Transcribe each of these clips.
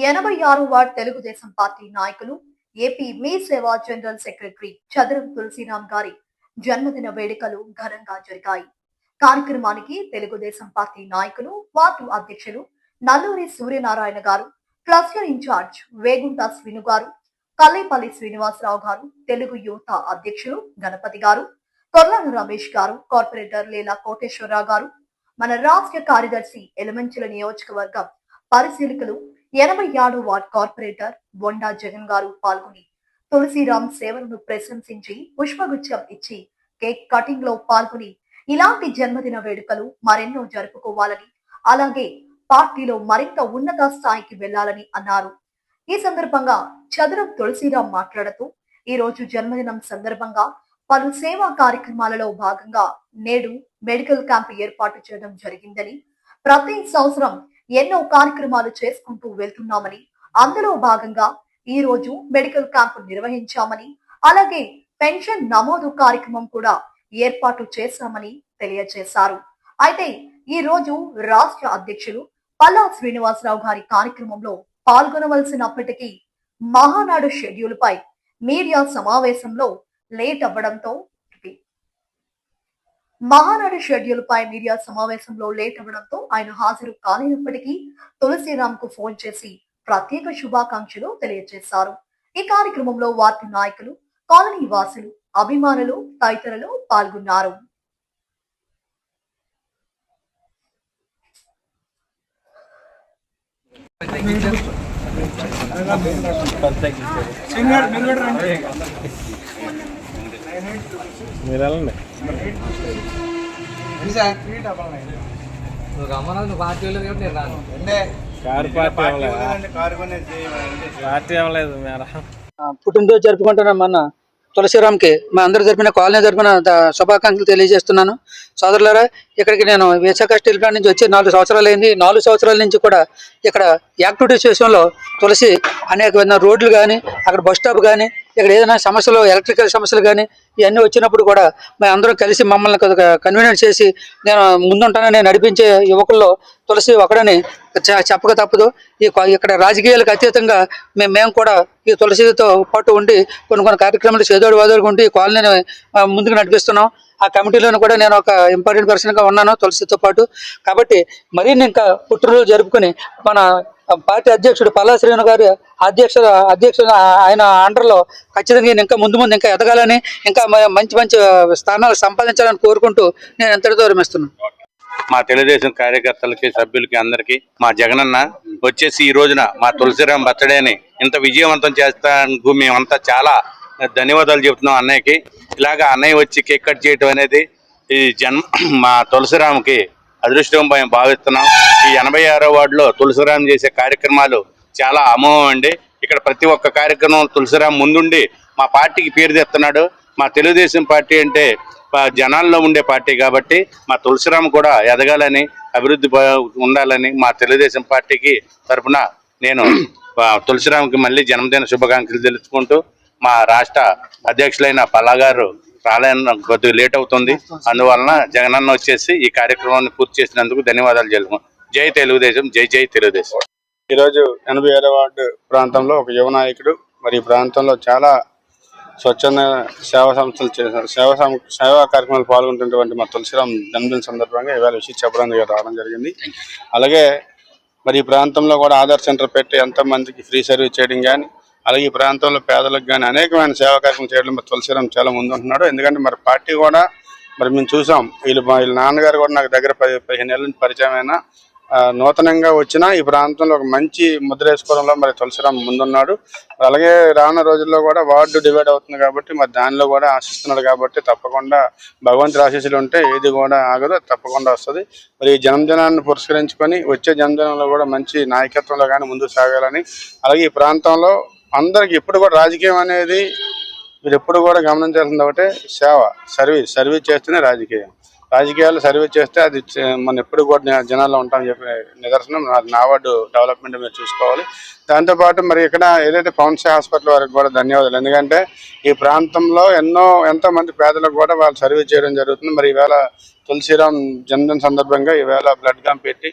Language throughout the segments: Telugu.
86వ తెలుగుదేశం పార్టీ నాయకులు ఏపీ మీ సేవా జనరల్ సెక్రటరీ చదరం తులసిరామ్ గారి జన్మదిన వేడుకలు ఘనంగా జరిగాయి. కార్యక్రమానికి తెలుగుదేశం పార్టీ నాయకులు, వార్డు అధ్యక్షులు నల్లూరి సూర్యనారాయణ గారు, క్లస్టర్ ఇన్ఛార్జ్ వేగుంట శ్రీను గారు, కల్లేపల్లి శ్రీనివాసరావు గారు, తెలుగు యువత అధ్యక్షులు గణపతి గారు, కొర్లాను రమేష్ గారు, కార్పొరేటర్ లీలా కోటేశ్వరరావు గారు, మన రాష్ట్ర కార్యదర్శి ఎలమంచిల నియోజకవర్గం పరిశీలకులు 87 వార్డ్ కార్పొరేటర్ బొండా జగన్ గారు పాల్గొని తులసిరామ్ సేవలను ప్రశంసించి పుష్పగుచ్చం ఇచ్చి కేక్ కటింగ్ లో పాల్గొని ఇలాంటి జన్మదిన వేడుకలు మరెన్నో జరుపుకోవాలని, అలాగే పార్టీలో మరింత ఉన్నత స్థాయికి వెళ్లాలని అన్నారు. ఈ సందర్భంగా చదరం తులసిరామ్ మాట్లాడుతూ ఈ రోజు జన్మదినం సందర్భంగా పలు సేవా కార్యక్రమాలలో భాగంగా నేడు మెడికల్ క్యాంప్ ఏర్పాటు చేయడం జరిగిందని, ప్రతి సంవత్సరం ఎన్నో కార్యక్రమాలు చేసుకుంటూ వెళ్తున్నామని, అందులో భాగంగా ఈ రోజు మెడికల్ క్యాంప్ నిర్వహించామని, అలాగే పెన్షన్ నమోదు కార్యక్రమం కూడా ఏర్పాటు చేశామని తెలియజేశారు. అయితే ఈ రోజు రాష్ట్ర అధ్యక్షులు పల్లా శ్రీనివాసరావు గారి కార్యక్రమంలో పాల్గొనవలసినప్పటికీ మహానాడు షెడ్యూల్ పై మీడియా సమావేశంలో లేట్ అవ్వడంతో ఆయన హాజరు కాలేనప్పటికీ తులసిరామ్ కు ఫోన్ చేసి ప్రత్యేక శుభాకాంక్షలు తెలియజేశారు. ఈ కార్యక్రమంలో వార్డు నాయకులు, కాలనీ వాసులు, అభిమానులు తదితరులు పాల్గొన్నారు. పుట్టినరోజు జరుపుకుంటున్న మన తులసిరామ్కి మా అందరూ జరిపిన కాలనీ జరిపిన శుభాకాంక్షలు తెలియజేస్తున్నాను. సోదరులారా, ఇక్కడికి నేను విశాఖ స్టీల్ ప్లాంట్ నుంచి వచ్చి 4 సంవత్సరాలు అయింది. 4 సంవత్సరాల నుంచి కూడా ఇక్కడ యాక్టివిటీస్ విషయంలో తులసి అనేక విధంగా రోడ్లు కానీ, అక్కడ బస్ స్టాప్ కానీ, ఇక్కడ ఏదైనా సమస్యలు, ఎలక్ట్రికల్ సమస్యలు కానీ ఇవన్నీ వచ్చినప్పుడు కూడా మేము అందరం కలిసి మమ్మల్ని కన్వీనియన్స్ చేసి నేను ముందుంటానని నడిపించే యువకుల్లో తులసి ఒకడని చెప్పక తప్పదు. ఇక్కడ రాజకీయాలకు అతీతంగా మేము కూడా ఈ తులసితో పాటు ఉండి కొన్ని కార్యక్రమాలు చేదోడు వాదోడుకుంటూ ఈ కాలనీని ముందుకు నడిపిస్తున్నాం. ఆ కమిటీలోనూ కూడా నేను ఒక ఇంపార్టెంట్ పర్సన్గా ఉన్నాను తులసితో పాటు. కాబట్టి మరీ ఇంకా పుట్టినరోజు జరుపుకుని మన పార్టీ అధ్యక్షుడు పల్లా శ్రీను గారి అధ్యక్షుడు ఆయన అండర్లో ఖచ్చితంగా ఇంకా ముందు ఇంకా ఎదగాలని, ఇంకా మంచి మంచి స్థానాలు సంపాదించాలని కోరుకుంటూ నేను ఎంతటితో విరమిస్తున్నాను. మా తెలుగుదేశం కార్యకర్తలకి, సభ్యులకి, అందరికీ మా జగనన్న వచ్చేసి ఈ రోజున మా తులసిరామ్ బర్త్డేని ఇంత విజయవంతం చేస్తానికి మేమంతా చాలా ధన్యవాదాలు చెబుతున్నాం అన్నయ్యకి. ఇలాగా అన్నయ్య వచ్చి కేక్ కట్ చేయటం అనేది ఈ మా తులసిరామ్కి అదృష్టం భావిస్తున్నాం. ఈ 86వ వార్డులో తులసిరామ్ చేసే కార్యక్రమాలు చాలా అమోఘం అండి. ఇక్కడ ప్రతి ఒక్క కార్యక్రమం తులసిరామ్ ముందుండి మా పార్టీకి పేరు తెస్తున్నాడు. మా తెలుగుదేశం పార్టీ అంటే జనాల్లో ఉండే పార్టీ కాబట్టి మా తులసిరామ్ కూడా ఎదగాలని, అభివృద్ధి ఉండాలని మా తెలుగుదేశం పార్టీకి తరఫున నేను తులసిరామ్కి మళ్ళీ జన్మదిన శుభాకాంక్షలు తెలుసుకుంటూ, మా రాష్ట్ర అధ్యక్షులైన పల్లా గారు రాలేన కొద్దిగా లేట్ అవుతుంది, అందువలన జగనన్న వచ్చేసి ఈ కార్యక్రమాన్ని పూర్తి చేసినందుకు ధన్యవాదాలు తెలుపుకుంటాం. జై తెలుగుదేశం, జై జై తెలుగుదేశం. ఈరోజు 87వ వార్డు ప్రాంతంలో ఒక యువ నాయకుడు మరి ఈ ప్రాంతంలో చాలా స్వచ్ఛంద సేవా సంస్థలు చేశారు, సేవా కార్యక్రమాలు పాల్గొంటున్నటువంటి మా తులసిరామ్ జన్మదిన సందర్భంగా ఇవాళ విషయం చెప్పడానికి రావడం జరిగింది. అలాగే మరి ఈ ప్రాంతంలో కూడా ఆధార్ సెంటర్ పెట్టి ఎంతోమందికి ఫ్రీ సర్వీస్ చేయడం కానీ, అలాగే ఈ ప్రాంతంలో పేదలకు కానీ అనేకమైన సేవా కార్యక్రమం చేయడం మరి తులసిరామ్ చాలా ముందుంటున్నాడు. ఎందుకంటే మరి పార్టీ కూడా మరి మేము చూసాం, వీళ్ళ నాన్నగారు కూడా నాకు దగ్గర 15 ఏళ్ళ నుంచి పరిచయం అయినా నూతనంగా వచ్చినా ఈ ప్రాంతంలో ఒక మంచి ముద్ర వేసుకోవడంలో మరి తులసిరామ్ ముందున్నాడు. అలాగే రానున్న రోజుల్లో కూడా వార్డు డివైడ్ అవుతుంది కాబట్టి మరి దానిలో కూడా ఆశిస్తున్నాడు. కాబట్టి తప్పకుండా భగవంతుడి ఆశీస్సులు ఉంటే ఏది కూడా ఆగదు, తప్పకుండా వస్తుంది. మరి ఈ జన్మదినాన్ని పురస్కరించుకొని వచ్చే జన్మదినంలో కూడా మంచి నాయకత్వంలో కానీ ముందుకు సాగాలని, అలాగే ఈ ప్రాంతంలో అందరికి ఎప్పుడు కూడా రాజకీయం అనేది మీరు ఎప్పుడు కూడా గమనించాల్సింది ఒకటే, సర్వీస్ చేస్తేనే రాజకీయాలు సర్వీస్ చేస్తే అది మనం ఎప్పుడు కూడా జనాల్లో ఉంటామని చెప్పి నిదర్శనం. నా వార్డు డెవలప్మెంట్ మీరు చూసుకోవాలి. దాంతోపాటు మరి ఇక్కడ ఏదైతే పవన్సీ హాస్పిటల్ వారికి కూడా ధన్యవాదాలు. ఎందుకంటే ఈ ప్రాంతంలో ఎంతో మంది పేదలకు కూడా వాళ్ళు సర్వీస్ చేయడం జరుగుతుంది. మరి ఈవేళ తులసిరామ్ జన్మదిన సందర్భంగా ఈవేళ బ్లడ్ క్యాంప్ పెట్టి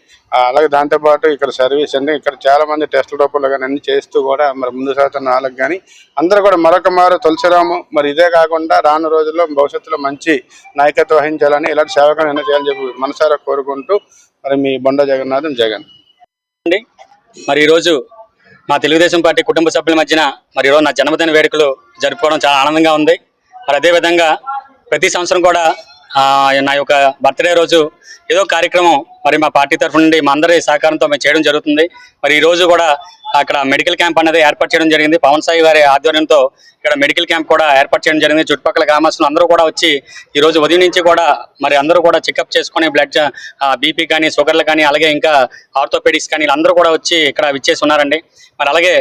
అలాగే దాంతోపాటు ఇక్కడ సర్వీస్ అంటే ఇక్కడ చాలా మంది టెస్టుల రూపంలో కానీ అన్ని చేస్తూ కూడా మరి ముందు సంవత్సరం 4 కానీ అందరూ కూడా మరొక మారు తులసిరాము మరి ఇదే కాకుండా రాను రోజుల్లో భవిష్యత్తులో మంచి నాయకత్వం వహించాలని ఇలాంటి సేవకులు ఎన్నో చేయాలని చెప్పి మనసారా కోరుకుంటూ మరి మీ బొండా జగన్నాథం జగన్. మరి ఈరోజు మా తెలుగుదేశం పార్టీ కుటుంబ సభ్యుల మధ్యన మరి ఈరోజు నా జన్మదిన వేడుకలు జరుపుకోవడం చాలా ఆనందంగా ఉంది. మరి అదేవిధంగా ప్రతి సంవత్సరం కూడా నా యొక్క బర్త్డే రోజు ఏదో కార్యక్రమం మరి మా పార్టీ తరఫు నుండి మా అందరి సహకారంతో మేము చేయడం జరుగుతుంది. మరి ఈ రోజు కూడా అక్కడ మెడికల్ క్యాంప్ అనేది ఏర్పాటు చేయడం జరిగింది. పవన్ సాయి గారి ఆధ్వర్యంతో ఇక్కడ మెడికల్ క్యాంప్ కూడా ఏర్పాటు చేయడం జరిగింది. చుట్టుపక్కల గ్రామస్తులు అందరూ కూడా వచ్చి ఈ రోజు ఉదయం నుంచి కూడా మరి అందరూ కూడా చెకప్ చేసుకుని బ్లడ్ బీపీ కానీ షుగర్లు కానీ అలాగే ఇంకా ఆర్థోపెడిక్స్ కానీ వీళ్ళందరూ కూడా వచ్చి ఇక్కడ విచ్చేసి ఉన్నారండి. మరి అలాగే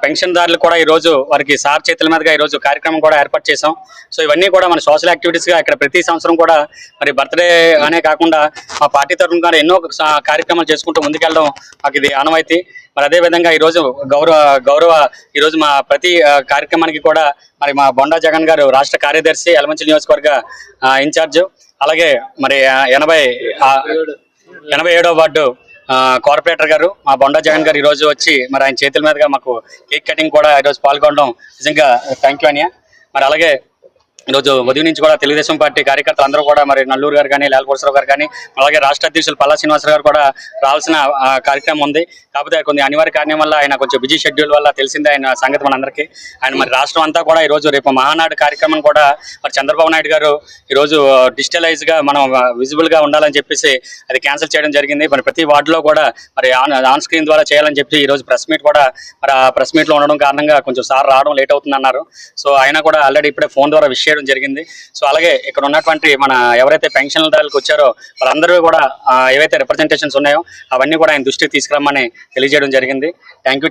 పెన్షన్దారులు కూడా ఈ రోజు వారికి సార్ చేతుల మీదుగా ఈ రోజు కార్యక్రమం కూడా ఏర్పాటు చేసాం. సో ఇవన్నీ కూడా మన సోషల్ యాక్టివిటీస్ గా ఇక్కడ ప్రతి సంవత్సరం కూడా మరి బర్త్డే అనే కాకుండా మా పార్టీ తరఫున కూడా ఎన్నో కార్యక్రమాలు చేసుకుంటూ ముందుకెళ్ళడం మాకు ఇది ఆనవాయితీ. మరి అదే విధంగా ఈ రోజు గౌరవ ఈ రోజు మా ప్రతి కార్యక్రమానికి కూడా మరి మా బొండా జగన్ గారు రాష్ట్ర కార్యదర్శి యలమంచిలి నియోజకవర్గ ఇన్ఛార్జ్, అలాగే మరి 87వ వార్డు కార్పొరేటర్ గారు మా బొండా జగన్ గారు ఈ రోజు వచ్చి మరి ఆయన చేతుల మీదుగా మాకు కేక్ కటింగ్ కూడా ఈరోజు పాల్గొనడం నిజంగా థ్యాంక్ యూ అనియా. మరి అలాగే ఈరోజు ఉదయం నుంచి కూడా తెలుగుదేశం పార్టీ కార్యకర్తలు అందరూ కూడా మరి నల్లూరు గారు కానీ లాల్కోటరావు గారు కానీ అలాగే రాష్ట్ర అధ్యక్షులు పల్లా శ్రీనివాసరావు గారు కూడా రావాల్సిన కార్యక్రమం ఉంది. కాకపోతే కొన్ని అనివార్య కారణం వల్ల ఆయన కొంచెం బిజీ షెడ్యూల్ వల్ల తెలిసిందే ఆయన సంగతి మనందరికీ. ఆయన మరి రాష్ట్రం అంతా కూడా ఈరోజు రేపు మహానాడు కార్యక్రమం కూడా మరి చంద్రబాబు నాయుడు గారు ఈరోజు డిజిటలైజ్ గా మనం విజిబుల్ గా ఉండాలని చెప్పేసి అది క్యాన్సిల్ చేయడం జరిగింది. మరి ప్రతి వార్డులో కూడా మరి ఆన్ స్క్రీన్ ద్వారా చేయాలని చెప్పి ఈ రోజు ప్రెస్ మీట్ కూడా మరి ఆ ప్రెస్ మీట్ లో ఉండడం కారణంగా కొంచెం సార్ రావడం లేట్ అవుతుంది అన్నారు. సో ఆయన కూడా ఆల్రెడీ ఇప్పుడే ఫోన్ ద్వారా విషయం జరిగింది. సో అలాగే ఇక్కడ ఉన్నటువంటి మన ఎవరైతే పెన్షన్దారులకు వచ్చారో వాళ్ళందరూ కూడా ఏవైతే రిప్రజెంటేషన్స్ ఉన్నాయో అవన్నీ కూడా ఆయన దృష్టికి తీసుకురమ్మని తెలియజేయడం జరిగింది. Thank you.